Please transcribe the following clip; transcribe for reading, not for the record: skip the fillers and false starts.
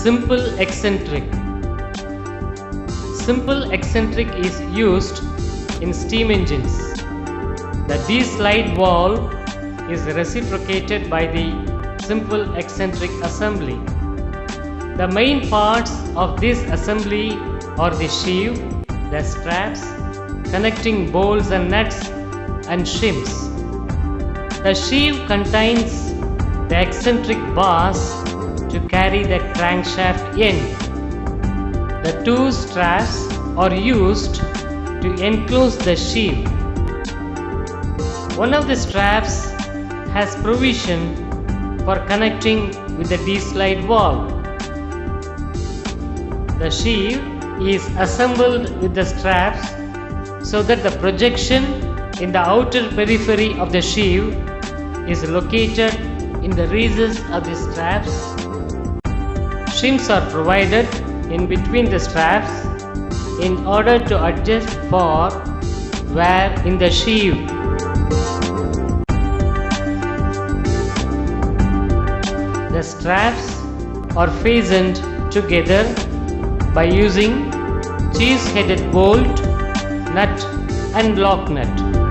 Simple eccentric. Simple eccentric is used in steam engines. The D-slide valve is reciprocated by the simple eccentric assembly. The main parts of this assembly are the sheave, the straps, connecting bolts and nuts, and shims. The sheave contains the eccentric bars to carry the crankshaft end. The two straps are used to enclose the sheave. One of the straps has provision for connecting with the D-slide valve. The sheave is assembled with the straps so that the projection in the outer periphery of the sheave is located in the recess of the straps. Shims are provided in between the straps in order to adjust for wear in the sheave. The straps are fastened together by using cheese-headed bolt, nut and lock nut.